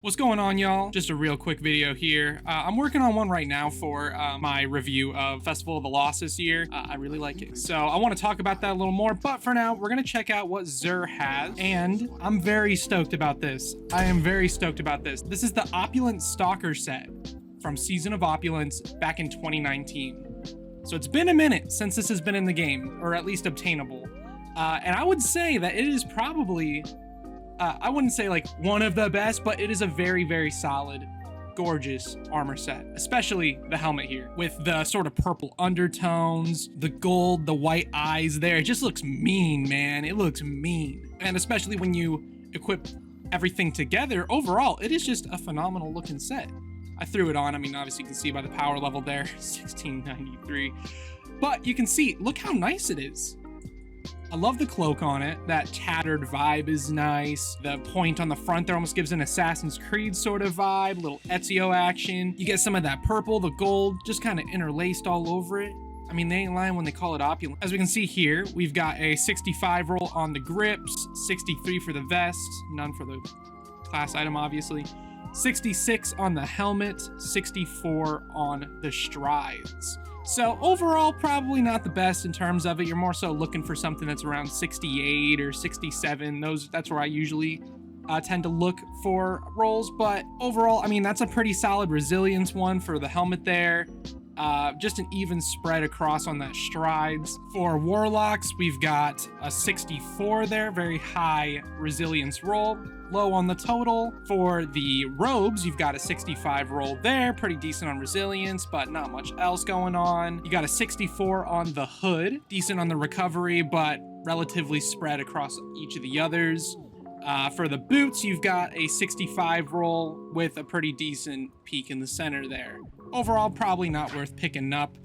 What's going on, y'all? Just a real quick video here. I'm working on one right now for my review of Festival of the Lost this year. I really like it. So I want to talk about that a little more, but for now, we're going to check out what Xur has, and I'm very stoked about this. I am very stoked about this. This is the Opulent Stalker set from Season of Opulence back in 2019. So it's been a minute since this has been in the game, or at least obtainable. And I would say that it is probably... I wouldn't say like one of the best, but it is a very, very solid, gorgeous armor set, especially the helmet here with the sort of purple undertones, the gold, the white eyes there. It just looks mean, man. It looks mean. And especially when you equip everything together, overall, it is just a phenomenal looking set. I threw it on. I mean, obviously you can see by the power level there, 1693, but you can see, look how nice it is. I love the cloak on it. That tattered vibe is nice. The point on the front there almost gives an Assassin's Creed sort of vibe, little Ezio action. You get some of that purple, the gold, just kind of interlaced all over it. I mean, they ain't lying when they call it opulent. As we can see here, we've got a 65 roll on the grips, 63 for the vest, none for the class item, obviously. 66 on the helmet, 64 on the strides. So overall, probably not the best in terms of it. You're more so looking for something that's around 68 or 67. That's where I usually tend to look for rolls. But overall, I mean, that's a pretty solid resilience one for the helmet there. Just an even spread across on that strides. For warlocks, we've got a 64 there, very high resilience roll. Low on the total. For the robes, you've got a 65 roll there, pretty decent on resilience, but not much else going on. You got a 64 on the hood, decent on the recovery, but relatively spread across each of the others. For the boots, you've got a 65 roll with a pretty decent peak in the center there. Overall, probably not worth picking up,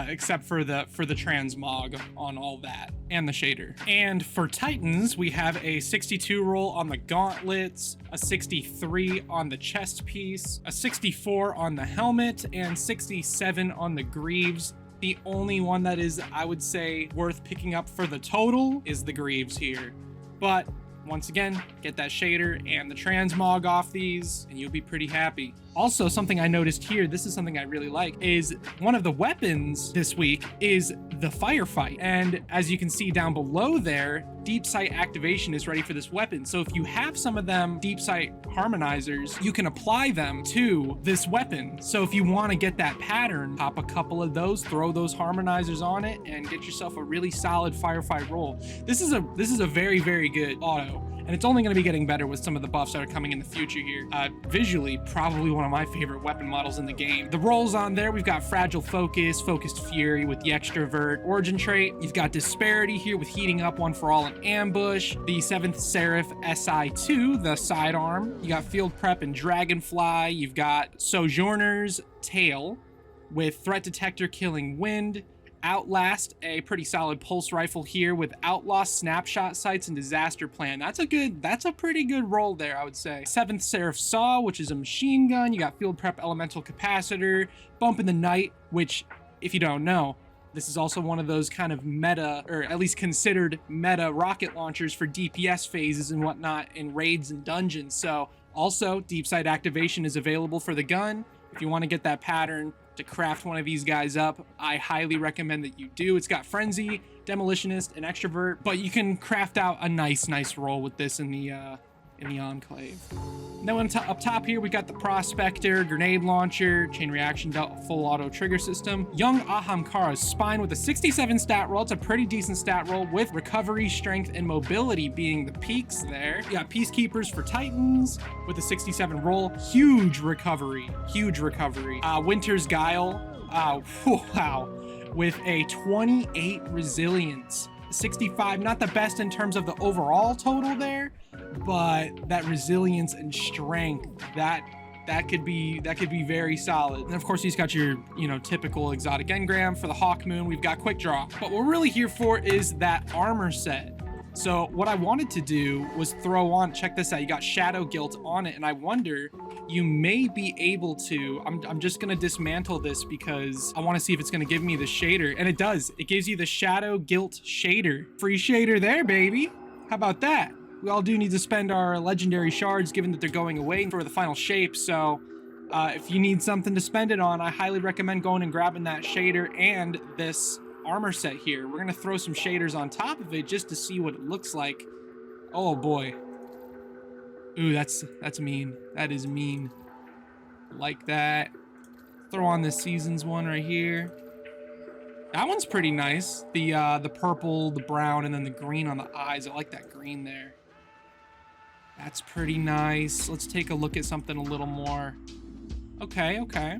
except for the transmog on all that and the shader. And for Titans, we have a 62 roll on the gauntlets, a 63 on the chest piece, a 64 on the helmet, and 67 on the greaves. The only one that is, I would say, worth picking up for the total is the greaves here. But once again, get that shader and the transmog off these, and you'll be pretty happy. Also, something I noticed here, this is something I really like, is one of the weapons this week is the firefight. And as you can see down below there, deepsight activation is ready for this weapon. So if you have some of them deepsight harmonizers, you can apply them to this weapon. So if you want to get that pattern, pop a couple of those, throw those harmonizers on it, and get yourself a really solid firefight roll. This is a very, very good auto. And it's only going to be getting better with some of the buffs that are coming in the future here. Visually, probably one of my favorite weapon models in the game. The rolls on there, we've got Fragile Focus, Focused Fury with the Extrovert Origin trait. You've got Disparity here with Heating Up, One for All, and Ambush. The 7th Seraph SI2, the sidearm. You got Field Prep and Dragonfly. You've got Sojourner's Tail with Threat Detector, Killing Wind. Outlast, a pretty solid pulse rifle here with Outlaw, Snapshot Sights, and Disaster Plan. That's a pretty good roll there, I would say. 7th Seraph Saw, which is a machine gun. You got Field Prep Elemental Capacitor, Bumpinthenight, which, if you don't know, this is also one of those kind of meta, or at least considered meta rocket launchers for DPS phases and whatnot in raids and dungeons. So also, deepsight activation is available for the gun. If you want to get that pattern to craft one of these guys up, I highly recommend that you do. It's got Frenzy, Demolitionist, and Extrovert, but you can craft out a nice roll with this in the Enclave. And then up top here, we got the Prospector, Grenade Launcher, Chain Reaction, Full Auto Trigger System. Young Ahamkara's Spine with a 67 stat roll. It's a pretty decent stat roll with Recovery, Strength, and Mobility being the peaks there. You got Peacekeepers for Titans with a 67 roll. Huge recovery. Winter's Guile. Wow. With a 28 resilience. 65, not the best in terms of the overall total there, but that resilience and strength, that could be very solid. And of course, he's got your, typical exotic engram. For the Hawk Moon, we've got Quick Draw. But what we're really here for is that armor set. So what I wanted to do was throw on, check this out, you got Shadow Guilt on it, and I wonder, you may be able to, I'm just gonna dismantle this because I wanna see if it's gonna give me the shader, and it does. It gives you the Shadow Guilt shader. Free shader there, baby. How about that? we all do need to spend our legendary shards, given that they're going away for the final shape. So if you need something to spend it on, I highly recommend going and grabbing that shader and this armor set here. We're gonna throw some shaders on top of it just to see what it looks like. Oh boy. Ooh, that's mean. That is mean. Like that. Throw on this seasons one right here. That one's pretty nice. The purple, the brown, and then the green on the eyes. I like that green there. That's pretty nice. Let's take a look at something a little more. Okay, okay.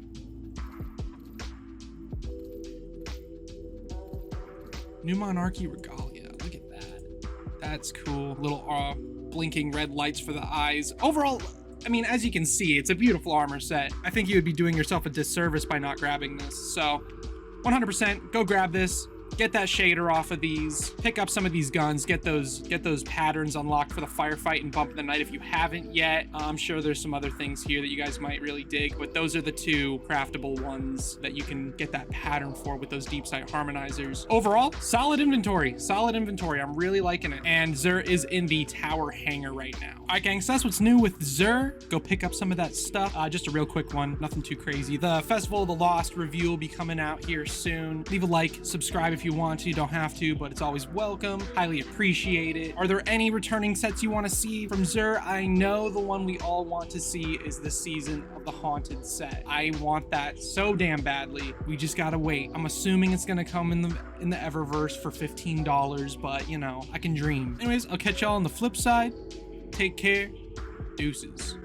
New Monarchy Regalia. Look at that. That's cool. Little blinking red lights for the eyes. Overall, I mean, as you can see, it's a beautiful armor set. I think you would be doing yourself a disservice by not grabbing this. So 100% go grab this. Get that shader off of these, pick up some of these guns, get those patterns unlocked for the firefight and bump in the night if you haven't yet. I'm sure there's some other things here that you guys might really dig, but those are the two craftable ones that you can get that pattern for with those deep sight harmonizers. Overall, solid inventory, solid inventory. I'm really liking it. And Zur is in the tower hangar right now. All right, gang, so that's what's new with Zur. Go pick up some of that stuff. Just a real quick one, nothing too crazy. The Festival of the Lost review will be coming out here soon. Leave a like, subscribe if you want to. You don't have to, but it's always welcome. Highly appreciate it. Are there any returning sets you want to see from Zur? I know the one we all want to see is the Season of the Haunted set. I want that so damn badly. We just gotta wait. I'm assuming it's gonna come in the Eververse for $15, but you know, I can dream. Anyways, I'll catch y'all on the flip side. Take care. Deuces.